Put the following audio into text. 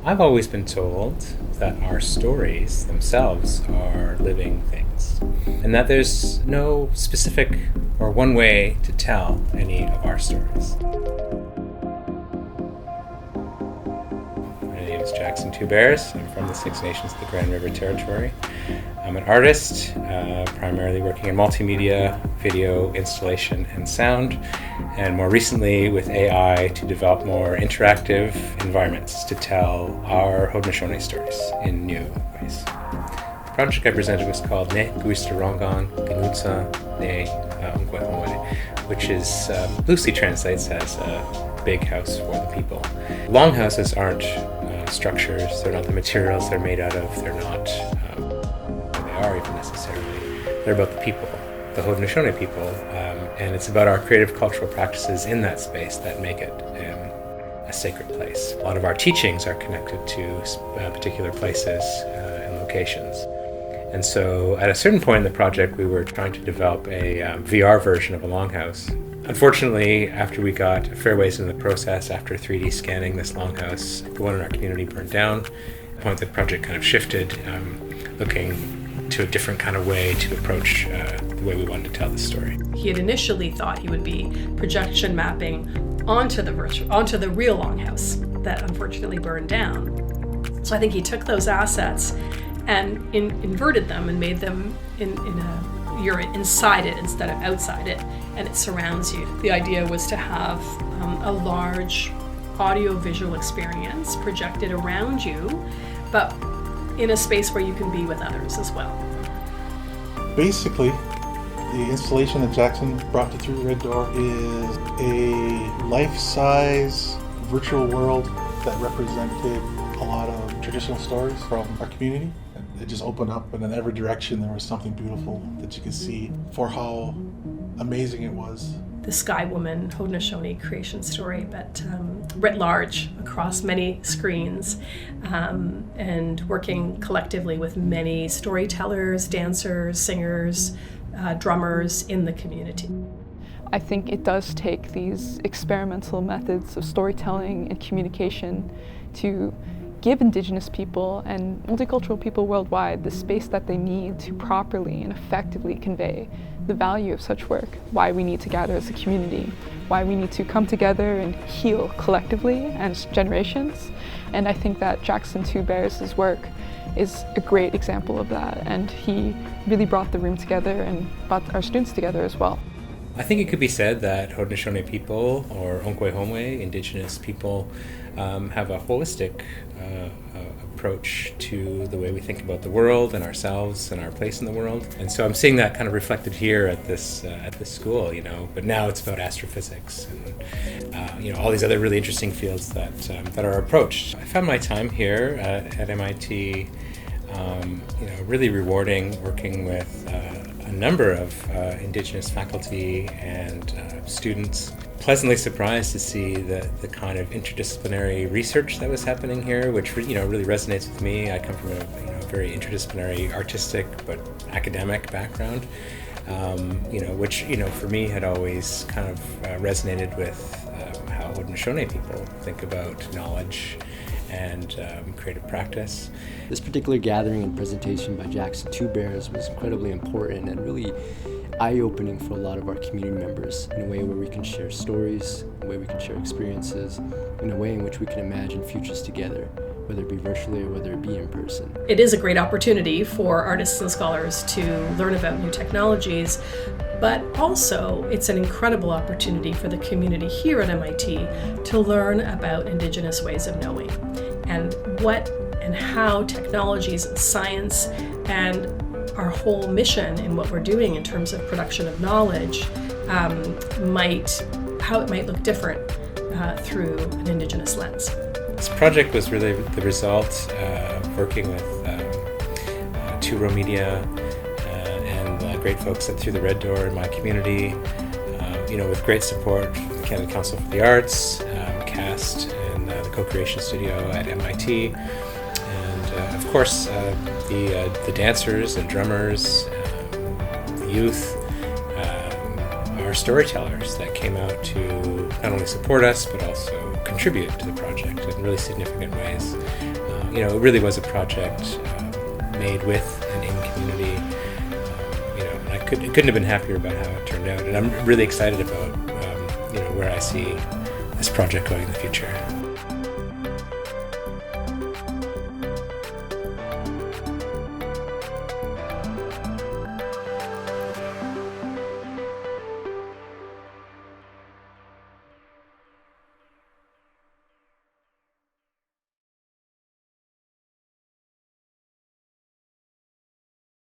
I've always been told that our stories themselves are living things, and that there's no specific or one way to tell any of our stories. My name is Jackson Two Bears. I'm from the Six Nations of the Grand River Territory. I'm an artist, primarily working in multimedia, video, installation, and sound, and more recently with AI to develop more interactive environments to tell our Haudenosaunee stories in new ways. The project I presented was called Ne Guistarongan Gnutsa Ne Unkwehomwe, which is loosely translates as a big house for the people. Longhouses aren't structures, they're not the materials they're made out of, they're not are even necessarily. They're about the people, the Haudenosaunee people, and it's about our creative cultural practices in that space that make it a sacred place. A lot of our teachings are connected to particular places and locations. And so at a certain point in the project, we were trying to develop a VR version of a longhouse. Unfortunately, after we got a fair ways in the process, after 3D scanning this longhouse, the one in our community burned down. At the point the project kind of shifted, looking to a different kind of way to approach the way we wanted to tell the story. He had initially thought he would be projection mapping onto the real longhouse that unfortunately burned down. So I think he took those assets and inverted them and made them you're inside it instead of outside it, and it surrounds you. The idea was to have a large audio-visual experience projected around you, but in a space where you can be with others as well. Basically, the installation that Jackson brought to Through the Red Door is a life-size virtual world that represented a lot of traditional stories from our community. It just opened up, and in every direction there was something beautiful that you could see for how amazing it was. The Sky Woman Haudenosaunee creation story, but writ large across many screens, and working collectively with many storytellers, dancers, singers, drummers in the community. I think it does take these experimental methods of storytelling and communication to give Indigenous people and multicultural people worldwide the space that they need to properly and effectively convey the value of such work, why we need to gather as a community, why we need to come together and heal collectively as generations. And I think that Jackson Two Bears' work is a great example of that, and he really brought the room together and brought our students together as well. I think it could be said that Haudenosaunee people, or Unkwehomwe, Indigenous people, have a holistic approach to the way we think about the world and ourselves and our place in the world. And so I'm seeing that kind of reflected here at this school, but now it's about astrophysics and all these other really interesting fields that are approached. I found my time here at MIT really rewarding, working with a number of Indigenous faculty and students. Pleasantly surprised to see the kind of interdisciplinary research that was happening here, which really resonates with me. I come from a very interdisciplinary, artistic but academic background, which for me had always kind of resonated with how Haudenosaunee people think about knowledge and creative practice. This particular gathering and presentation by Jackson Two Bears was incredibly important and really eye-opening for a lot of our community members, in a way where we can share stories, in a way we can share experiences, in a way in which we can imagine futures together, whether it be virtually or whether it be in person. It is a great opportunity for artists and scholars to learn about new technologies, but also it's an incredible opportunity for the community here at MIT to learn about Indigenous ways of knowing and what and how technologies and science and our whole mission in what we're doing in terms of production of knowledge how it might look different through an Indigenous lens. This project was really the result of working with Two Row Media and great folks at Through the Red Door in my community, with great support from the Canada Council for the Arts, CAST, and the Co-Creation Studio at MIT. And of course, the dancers and drummers, the youth, our storytellers that came out to not only support us, but also contribute to the project in really significant ways. It really was a project made with and in community. And I couldn't have been happier about how it turned out, and I'm really excited about where I see this project going in the future.